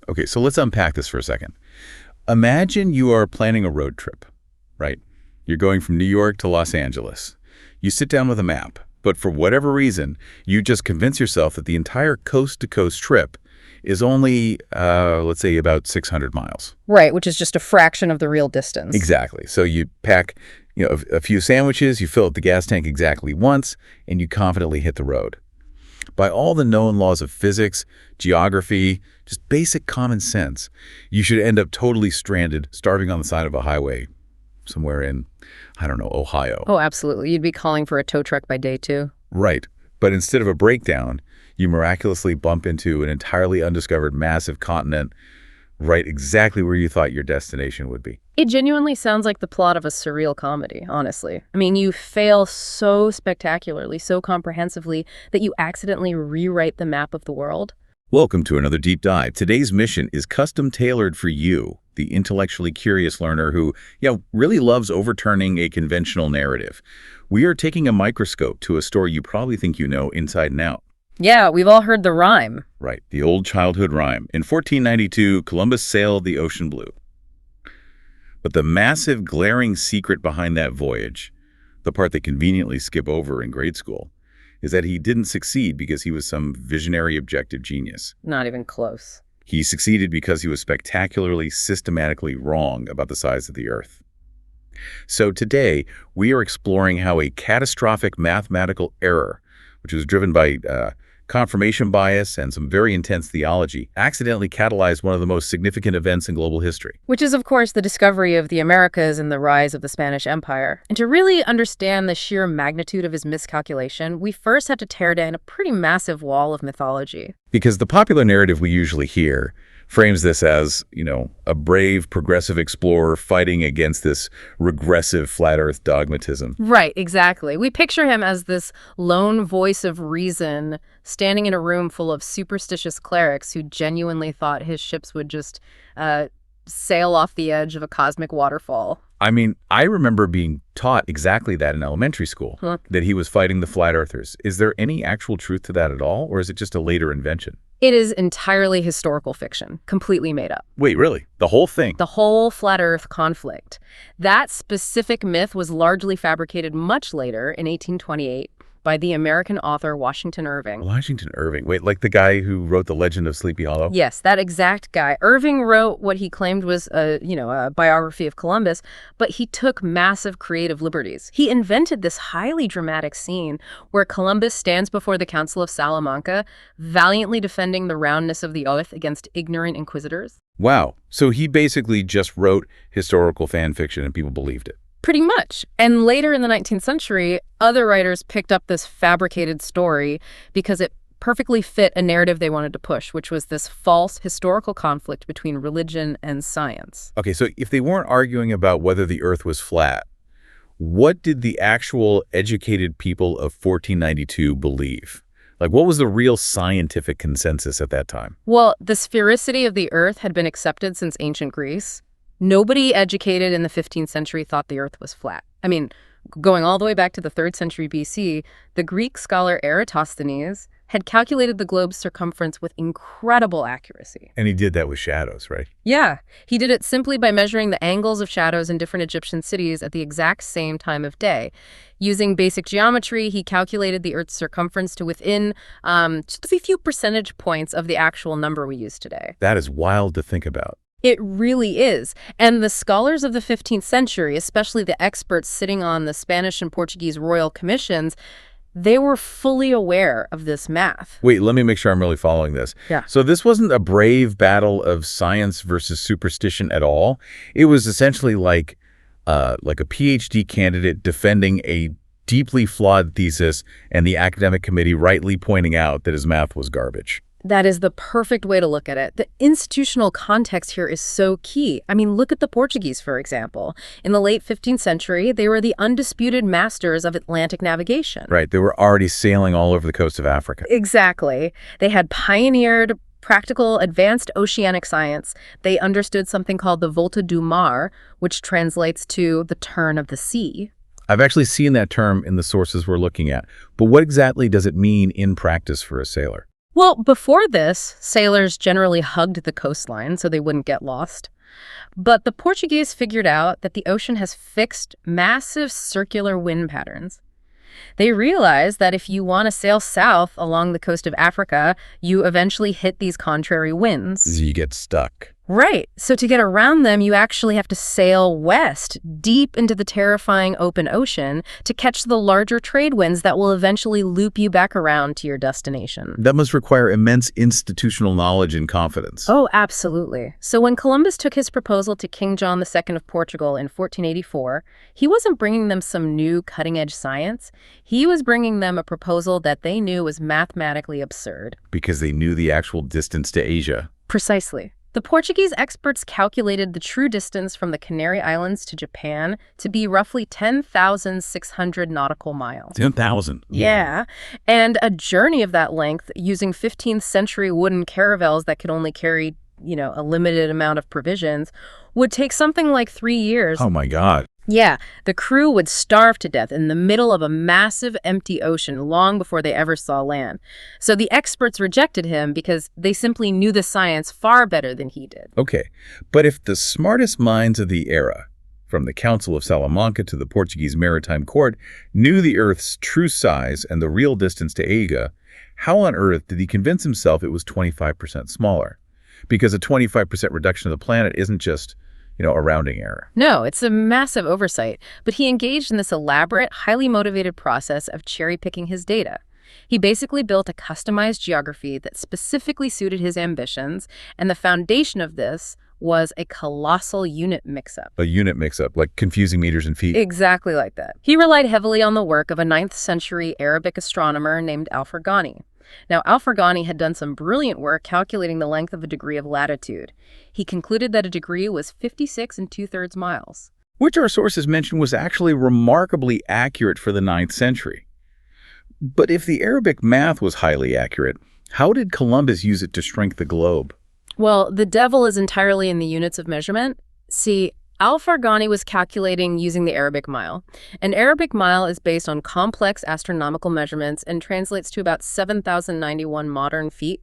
Okay, so let's unpack this for a second. Imagine you are planning a road trip, right? You're going from New York to Los Angeles. You sit down with a map, but for whatever reason, you just convince yourself that the entire coast-to-coast trip is only, let's say, about 600 miles. Right, which is just a fraction of the real distance. Exactly. So you pack, a few sandwiches, you fill up the gas tank exactly once, and you confidently hit the road. By all the known laws of physics, geography, just basic common sense, you should end up totally stranded, starving on the side of a highway somewhere in, I don't know, Ohio. Oh, absolutely. You'd be calling for a tow truck by day 2. Right. But instead of a breakdown, you miraculously bump into an entirely undiscovered massive continent right exactly where you thought your destination would be. It genuinely sounds like the plot of a surreal comedy, honestly. I mean, you fail so spectacularly, so comprehensively, that you accidentally rewrite the map of the world. Welcome to another deep dive. Today's mission is custom tailored for you, the intellectually curious learner who, really loves overturning a conventional narrative. We are taking a microscope to a story you probably think you know inside and out. Yeah, we've all heard the rhyme. Right, the old childhood rhyme. In 1492, Columbus sailed the ocean blue. But the massive, glaring secret behind that voyage, the part they conveniently skip over in grade school, is that he didn't succeed because he was some visionary objective genius. Not even close. He succeeded because he was spectacularly, systematically wrong about the size of the Earth. So today, we are exploring how a catastrophic mathematical error, which was driven by confirmation bias and some very intense theology, accidentally catalyzed one of the most significant events in global history. Which is, of course, the discovery of the Americas and the rise of the Spanish Empire. And to really understand the sheer magnitude of his miscalculation, we first had to tear down a pretty massive wall of mythology. Because the popular narrative we usually hear frames this as, a brave progressive explorer fighting against this regressive flat earth dogmatism. Right, exactly. We picture him as this lone voice of reason standing in a room full of superstitious clerics who genuinely thought his ships would just sail off the edge of a cosmic waterfall. I mean, I remember being taught exactly that in elementary school, that he was fighting the flat earthers. Is there any actual truth to that at all, or is it just a later invention? It is entirely historical fiction, completely made up. Wait, really? The whole thing? The whole flat earth conflict. That specific myth was largely fabricated much later, in 1828, by the American author Washington Irving. Washington Irving. Wait, like the guy who wrote The Legend of Sleepy Hollow? Yes, that exact guy. Irving wrote what he claimed was a biography of Columbus, but he took massive creative liberties. He invented this highly dramatic scene where Columbus stands before the Council of Salamanca, valiantly defending the roundness of the earth against ignorant inquisitors. Wow. So he basically just wrote historical fan fiction and people believed it. Pretty much. And later in the 19th century, other writers picked up this fabricated story because it perfectly fit a narrative they wanted to push, which was this false historical conflict between religion and science. Okay, so if they weren't arguing about whether the Earth was flat, what did the actual educated people of 1492 believe? Like, what was the real scientific consensus at that time? Well, the sphericity of the Earth had been accepted since ancient Greece. Nobody educated in the 15th century thought the Earth was flat. I mean, going all the way back to the 3rd century BC, the Greek scholar Eratosthenes had calculated the globe's circumference with incredible accuracy. And he did that with shadows, right? Yeah, he did it simply by measuring the angles of shadows in different Egyptian cities at the exact same time of day. Using basic geometry, he calculated the Earth's circumference to within just a few percentage points of the actual number we use today. That is wild to think about. It really is. And the scholars of the 15th century, especially the experts sitting on the Spanish and Portuguese royal commissions, they were fully aware of this math. Wait, let me make sure I'm really following this. Yeah. So this wasn't a brave battle of science versus superstition at all. It was essentially like a PhD candidate defending a deeply flawed thesis and the academic committee rightly pointing out that his math was garbage. That is the perfect way to look at it. The institutional context here is so key. I mean, look at the Portuguese, for example. In the late 15th century, they were the undisputed masters of Atlantic navigation. Right. They were already sailing all over the coast of Africa. Exactly. They had pioneered practical, advanced oceanic science. They understood something called the volta do mar, which translates to the turn of the sea. I've actually seen that term in the sources we're looking at. But what exactly does it mean in practice for a sailor? Well, before this, sailors generally hugged the coastline so they wouldn't get lost. But the Portuguese figured out that the ocean has fixed, massive circular wind patterns. They realized that if you want to sail south along the coast of Africa, you eventually hit these contrary winds. You get stuck. Right. So to get around them, you actually have to sail west, deep into the terrifying open ocean, to catch the larger trade winds that will eventually loop you back around to your destination. That must require immense institutional knowledge and confidence. Oh, absolutely. So when Columbus took his proposal to King John II of Portugal in 1484, he wasn't bringing them some new cutting-edge science. He was bringing them a proposal that they knew was mathematically absurd. Because they knew the actual distance to Asia. Precisely. The Portuguese experts calculated the true distance from the Canary Islands to Japan to be roughly 10,600 nautical miles. 10,000. Yeah, and a journey of that length using 15th-century wooden caravels that could only carry, a limited amount of provisions would take something like 3 years. Oh my God. Yeah, the crew would starve to death in the middle of a massive empty ocean long before they ever saw land. So the experts rejected him because they simply knew the science far better than he did. Okay, but if the smartest minds of the era, from the Council of Salamanca to the Portuguese Maritime Court, knew the Earth's true size and the real distance to Asia, how on earth did he convince himself it was 25% smaller? Because a 25% reduction of the planet isn't just a rounding error. No, it's a massive oversight, but he engaged in this elaborate, highly motivated process of cherry-picking his data. He basically built a customized geography that specifically suited his ambitions, and the foundation of this was a colossal unit mix-up. A unit mix-up, like confusing meters and feet? Exactly like that. He relied heavily on the work of a 9th-century Arabic astronomer named Alfragani. Now, Alfragani had done some brilliant work calculating the length of a degree of latitude. He concluded that a degree was 56 2/3 miles. Which our sources mention was actually remarkably accurate for the 9th century. But if the Arabic math was highly accurate, how did Columbus use it to shrink the globe? Well, the devil is entirely in the units of measurement. See, Alfragani was calculating using the Arabic mile. An Arabic mile is based on complex astronomical measurements and translates to about 7,091 modern feet.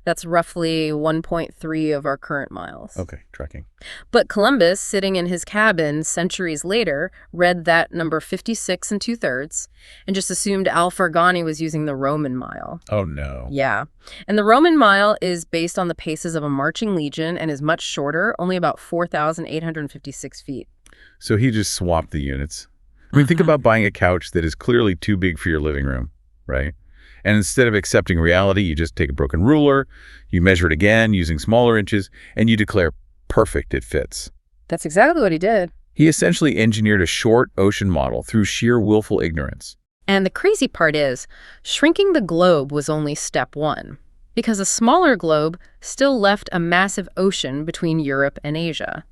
That's roughly 1.3 of our current miles. Okay, tracking. But Columbus, sitting in his cabin centuries later, read that number 56 2/3 and just assumed Alfragani was using the Roman mile. Oh, no. Yeah. And the Roman mile is based on the paces of a marching legion and is much shorter, only about 4,856 feet. So he just swapped the units. I mean, think about buying a couch that is clearly too big for your living room, right? And instead of accepting reality, you just take a broken ruler, you measure it again using smaller inches, and you declare, perfect, it fits. That's exactly what he did. He essentially engineered a short ocean model through sheer willful ignorance. And the crazy part is, shrinking the globe was only step one, because a smaller globe still left a massive ocean between Europe and Asia.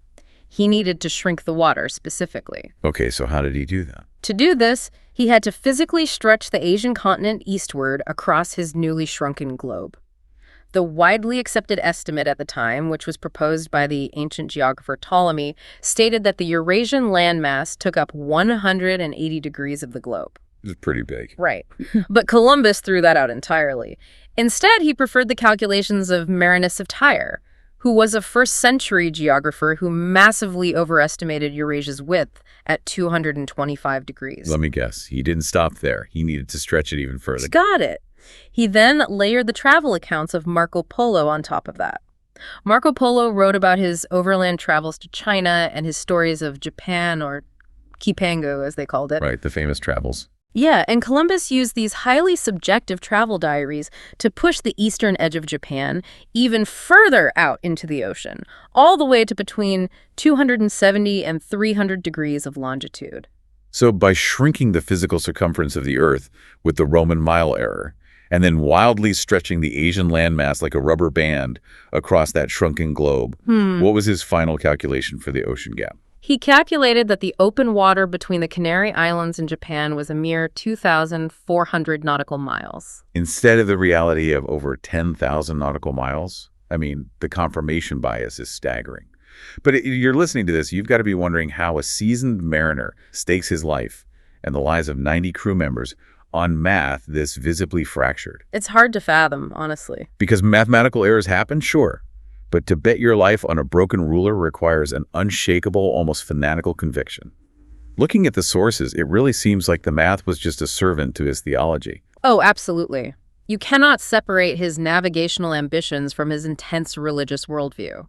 He needed to shrink the water specifically. Okay, so how did he do that? To do this, he had to physically stretch the Asian continent eastward across his newly shrunken globe. The widely accepted estimate at the time, which was proposed by the ancient geographer Ptolemy, stated that the Eurasian landmass took up 180 degrees of the globe. It was pretty big. Right. But Columbus threw that out entirely. Instead, he preferred the calculations of Marinus of Tyre, who was a first-century geographer who massively overestimated Eurasia's width at 225 degrees. Let me guess. He didn't stop there. He needed to stretch it even further. Got it. He then layered the travel accounts of Marco Polo on top of that. Marco Polo wrote about his overland travels to China and his stories of Japan, or Kipango, as they called it. Right, the famous travels. Yeah, and Columbus used these highly subjective travel diaries to push the eastern edge of Japan even further out into the ocean, all the way to between 270 and 300 degrees of longitude. So by shrinking the physical circumference of the Earth with the Roman mile error, and then wildly stretching the Asian landmass like a rubber band across that shrunken globe, what was his final calculation for the ocean gap? He calculated that the open water between the Canary Islands and Japan was a mere 2,400 nautical miles. Instead of the reality of over 10,000 nautical miles? I mean, the confirmation bias is staggering. But you're listening to this, you've got to be wondering how a seasoned mariner stakes his life and the lives of 90 crew members on math this visibly fractured. It's hard to fathom, honestly. Because mathematical errors happen, sure. But to bet your life on a broken ruler requires an unshakable, almost fanatical conviction. Looking at the sources, it really seems like the math was just a servant to his theology. Oh, absolutely. You cannot separate his navigational ambitions from his intense religious worldview.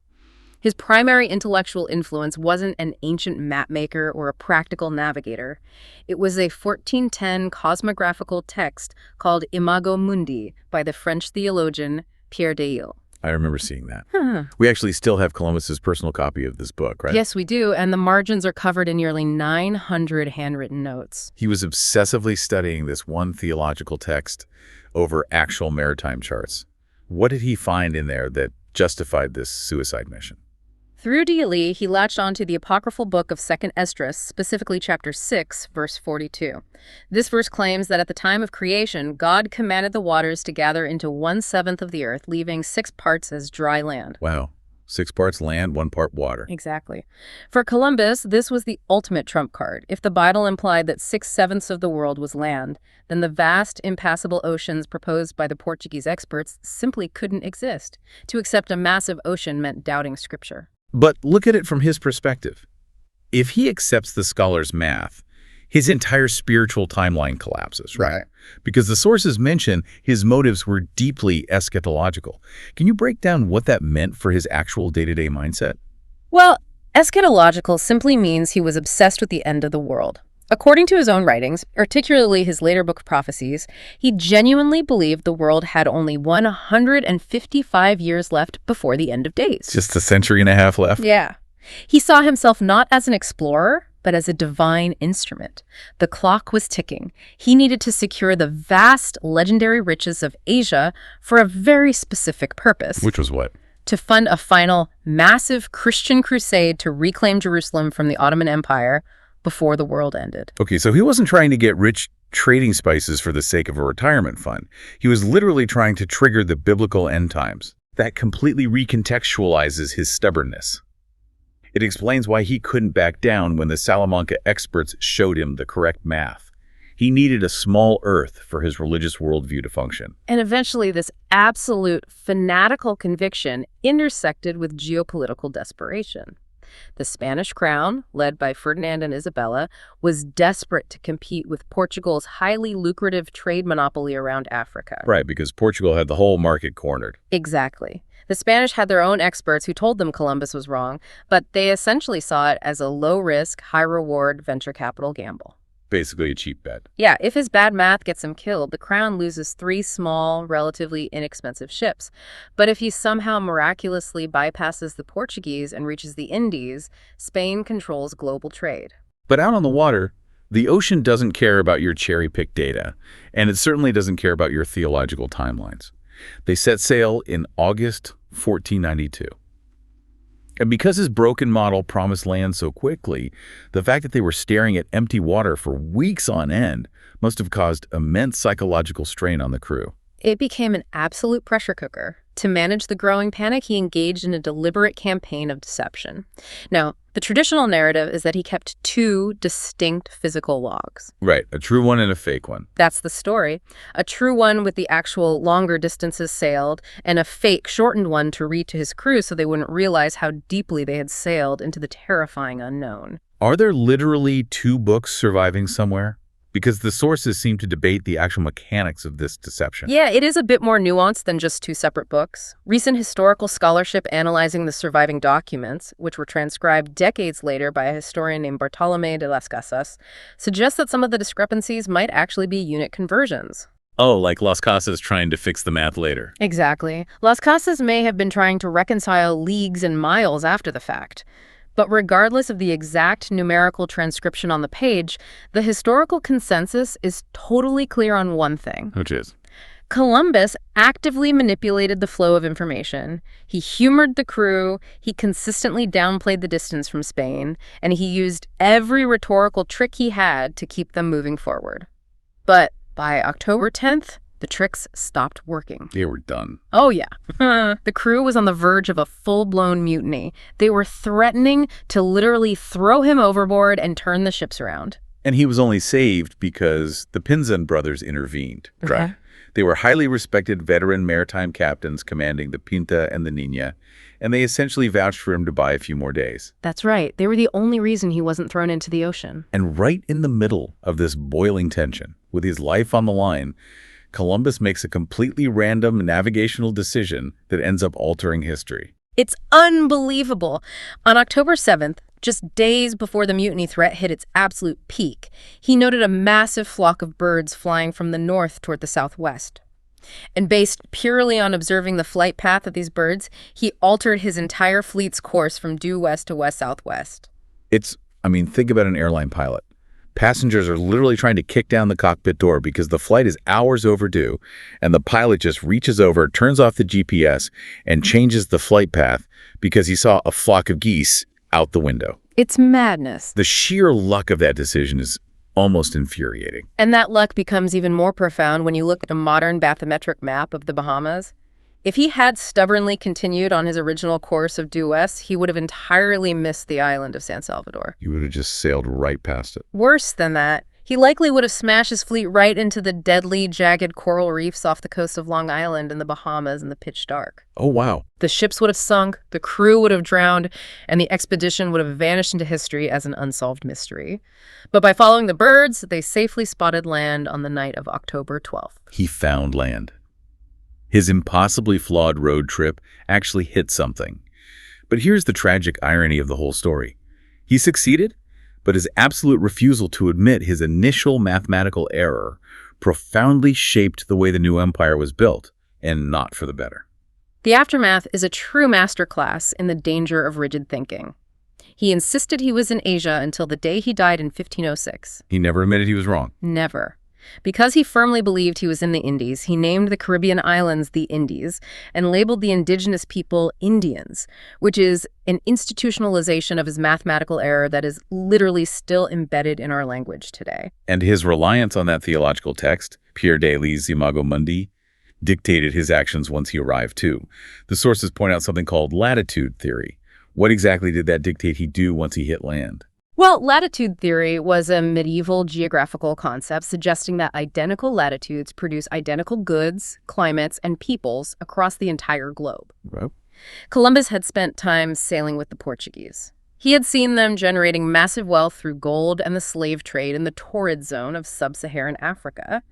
His primary intellectual influence wasn't an ancient mapmaker or a practical navigator. It was a 1410 cosmographical text called Imago Mundi by the French theologian Pierre d'Isle. I remember seeing that. We actually still have Columbus's personal copy of this book, right? Yes, we do, and the margins are covered in nearly 900 handwritten notes. He was obsessively studying this one theological text over actual maritime charts. What did he find in there that justified this suicide mission? Through d'Isle, he latched onto the apocryphal book of 2nd Esdras, specifically chapter 6, verse 42. This verse claims that at the time of creation, God commanded the waters to gather into 1/7 of the earth, leaving 6 parts as dry land. Wow. 6 parts land, 1 part water. Exactly. For Columbus, this was the ultimate trump card. If the Bible implied that 6/7 of the world was land, then the vast, impassable oceans proposed by the Portuguese experts simply couldn't exist. To accept a massive ocean meant doubting Scripture. But look at it from his perspective. If he accepts the scholar's math, his entire spiritual timeline collapses, right? Because the sources mention his motives were deeply eschatological. Can you break down what that meant for his actual day-to-day mindset? Well, eschatological simply means he was obsessed with the end of the world. According to his own writings, particularly his later book Prophecies, he genuinely believed the world had only 155 years left before the end of days. Just a century and a half left? Yeah. He saw himself not as an explorer, but as a divine instrument. The clock was ticking. He needed to secure the vast, legendary riches of Asia for a very specific purpose. Which was what? To fund a final, massive Christian crusade to reclaim Jerusalem from the Ottoman Empire before the world ended. Okay, so he wasn't trying to get rich trading spices for the sake of a retirement fund. He was literally trying to trigger the biblical end times. That completely recontextualizes his stubbornness. It explains why he couldn't back down when the Salamanca experts showed him the correct math. He needed a small earth for his religious worldview to function. And eventually this absolute fanatical conviction intersected with geopolitical desperation. The Spanish crown, led by Ferdinand and Isabella, was desperate to compete with Portugal's highly lucrative trade monopoly around Africa. Right, because Portugal had the whole market cornered. Exactly. The Spanish had their own experts who told them Columbus was wrong, but they essentially saw it as a low-risk, high-reward venture capital gamble. Basically a cheap bet. Yeah, if his bad math gets him killed, the crown loses 3 small, relatively inexpensive ships. But if he somehow miraculously bypasses the Portuguese and reaches the Indies, Spain controls global trade. But out on the water, the ocean doesn't care about your cherry-picked data, and it certainly doesn't care about your theological timelines. They set sail in August 1492. And because his broken model promised land so quickly, the fact that they were staring at empty water for weeks on end must have caused immense psychological strain on the crew. It became an absolute pressure cooker. To manage the growing panic, he engaged in a deliberate campaign of deception. Now, the traditional narrative is that he kept 2 distinct physical logs. Right, a true one and a fake one. That's the story. A true one with the actual longer distances sailed, and a fake shortened one to read to his crew so they wouldn't realize how deeply they had sailed into the terrifying unknown. Are there literally 2 books surviving somewhere? Because the sources seem to debate the actual mechanics of this deception. Yeah, it is a bit more nuanced than just 2 separate books. Recent historical scholarship analyzing the surviving documents, which were transcribed decades later by a historian named Bartolomé de Las Casas, suggests that some of the discrepancies might actually be unit conversions. Oh, like Las Casas trying to fix the math later. Exactly. Las Casas may have been trying to reconcile leagues and miles after the fact. But regardless of the exact numerical transcription on the page, the historical consensus is totally clear on one thing. Which is? Columbus actively manipulated the flow of information. He humored the crew, he consistently downplayed the distance from Spain, and he used every rhetorical trick he had to keep them moving forward. But by October 10th, the tricks stopped working. They were done. Oh, yeah. The crew was on the verge of a full-blown mutiny. They were threatening to literally throw him overboard and turn the ships around. And he was only saved because the Pinzon brothers intervened. Okay. They were highly respected veteran maritime captains commanding the Pinta and the Niña, and they essentially vouched for him to buy a few more days. That's right. They were the only reason he wasn't thrown into the ocean. And right in the middle of this boiling tension, with his life on the line, Columbus makes a completely random navigational decision that ends up altering history. It's unbelievable. On October 7th, just days before the mutiny threat hit its absolute peak, he noted a massive flock of birds flying from the north toward the southwest. And based purely on observing the flight path of these birds, he altered his entire fleet's course from due west to west-southwest. Think about an airline pilot. Passengers are literally trying to kick down the cockpit door because the flight is hours overdue, and the pilot just reaches over, turns off the GPS, and changes the flight path because he saw a flock of geese out the window. It's madness. The sheer luck of that decision is almost infuriating. And that luck becomes even more profound when you look at a modern bathymetric map of the Bahamas. If he had stubbornly continued on his original course of due west, he would have entirely missed the island of San Salvador. He would have just sailed right past it. Worse than that, he likely would have smashed his fleet right into the deadly, jagged coral reefs off the coast of Long Island in the Bahamas in the pitch dark. Oh, wow. The ships would have sunk, the crew would have drowned, and the expedition would have vanished into history as an unsolved mystery. But by following the birds, they safely spotted land on the night of October 12th. He found land. His impossibly flawed road trip actually hit something. But here's the tragic irony of the whole story. He succeeded, but his absolute refusal to admit his initial mathematical error profoundly shaped the way the new empire was built, and not for the better. The aftermath is a true masterclass in the danger of rigid thinking. He insisted he was in Asia until the day he died in 1506. He never admitted he was wrong. Never. Because he firmly believed he was in the Indies, he named the Caribbean islands the Indies and labeled the indigenous people Indians, which is an institutionalization of his mathematical error that is literally still embedded in our language today. And his reliance on that theological text, Pierre Daly's Imago Mundi, dictated his actions once he arrived too. The sources point out something called latitude theory. What exactly did that dictate he do once he hit land? Well, latitude theory was a medieval geographical concept suggesting that identical latitudes produce identical goods, climates, and peoples across the entire globe. Right. Columbus had spent time sailing with the Portuguese. He had seen them generating massive wealth through gold and the slave trade in the torrid zone of sub-Saharan Africa.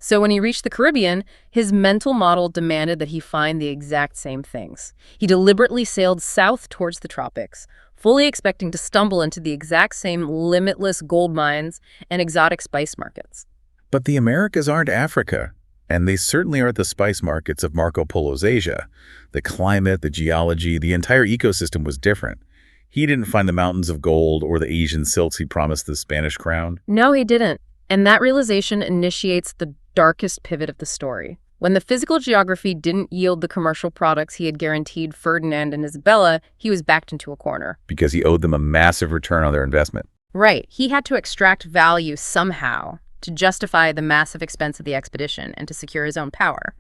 So when he reached the Caribbean, his mental model demanded that he find the exact same things. He deliberately sailed south towards the tropics, fully expecting to stumble into the exact same limitless gold mines and exotic spice markets. But the Americas aren't Africa, and they certainly aren't the spice markets of Marco Polo's Asia. The climate, the geology, the entire ecosystem was different. He didn't find the mountains of gold or the Asian silks he promised the Spanish crown. No, he didn't. And that realization initiates the darkest pivot of the story. When the physical geography didn't yield the commercial products he had guaranteed Ferdinand and Isabella, he was backed into a corner. Because he owed them a massive return on their investment. Right. He had to extract value somehow to justify the massive expense of the expedition and to secure his own power.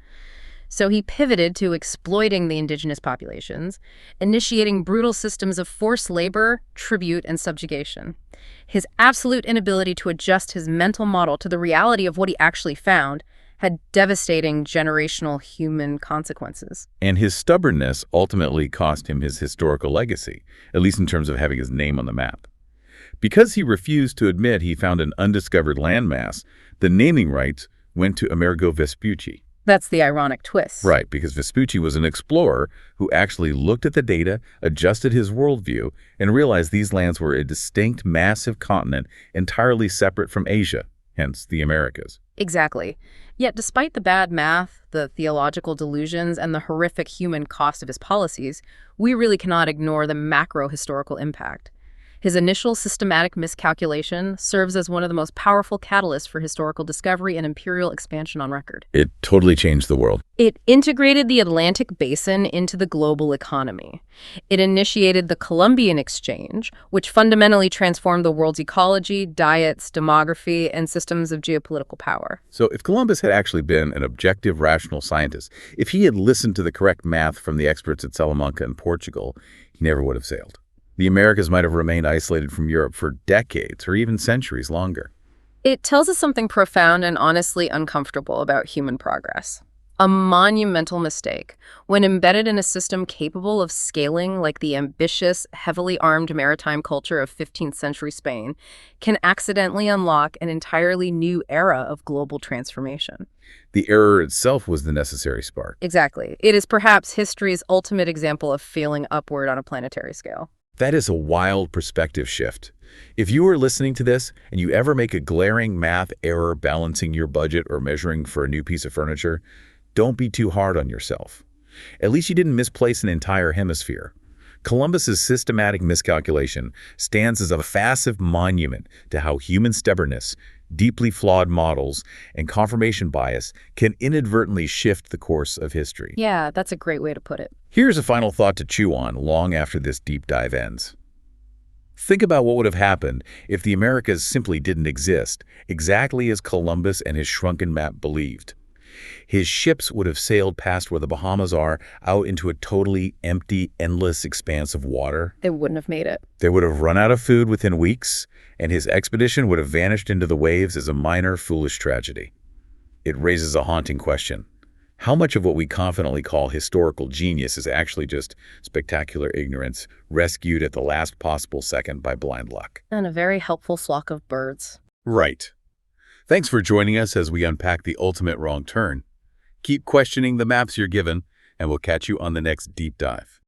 So he pivoted to exploiting the indigenous populations, initiating brutal systems of forced labor, tribute, and subjugation. His absolute inability to adjust his mental model to the reality of what he actually found had devastating generational human consequences. And his stubbornness ultimately cost him his historical legacy, at least in terms of having his name on the map. Because he refused to admit he found an undiscovered landmass, the naming rights went to Amerigo Vespucci. That's the ironic twist. Right, because Vespucci was an explorer who actually looked at the data, adjusted his worldview, and realized these lands were a distinct, massive continent entirely separate from Asia, hence the Americas. Exactly. Yet despite the bad math, the theological delusions, and the horrific human cost of his policies, we really cannot ignore the macro-historical impact. His initial systematic miscalculation serves as one of the most powerful catalysts for historical discovery and imperial expansion on record. It totally changed the world. It integrated the Atlantic basin into the global economy. It initiated the Columbian Exchange, which fundamentally transformed the world's ecology, diets, demography, and systems of geopolitical power. So if Columbus had actually been an objective, rational scientist, if he had listened to the correct math from the experts at Salamanca in Portugal, he never would have sailed. The Americas might have remained isolated from Europe for decades or even centuries longer. It tells us something profound and honestly uncomfortable about human progress. A monumental mistake, when embedded in a system capable of scaling like the ambitious, heavily armed maritime culture of 15th century Spain, can accidentally unlock an entirely new era of global transformation. The error itself was the necessary spark. Exactly. It is perhaps history's ultimate example of failing upward on a planetary scale. That is a wild perspective shift. If you are listening to this and you ever make a glaring math error balancing your budget or measuring for a new piece of furniture, don't be too hard on yourself. At least you didn't misplace an entire hemisphere. Columbus's systematic miscalculation stands as a massive monument to how human stubbornness, deeply flawed models, and confirmation bias can inadvertently shift the course of history. Yeah, that's a great way to put it. Here's a final thought to chew on long after this deep dive ends. Think about what would have happened if the Americas simply didn't exist, exactly as Columbus and his shrunken map believed. His ships would have sailed past where the Bahamas are, out into a totally empty, endless expanse of water. They wouldn't have made it. They would have run out of food within weeks, and his expedition would have vanished into the waves as a minor, foolish tragedy. It raises a haunting question. How much of what we confidently call historical genius is actually just spectacular ignorance, rescued at the last possible second by blind luck? And a very helpful flock of birds. Right. Thanks for joining us as we unpack the ultimate wrong turn. Keep questioning the maps you're given, and we'll catch you on the next deep dive.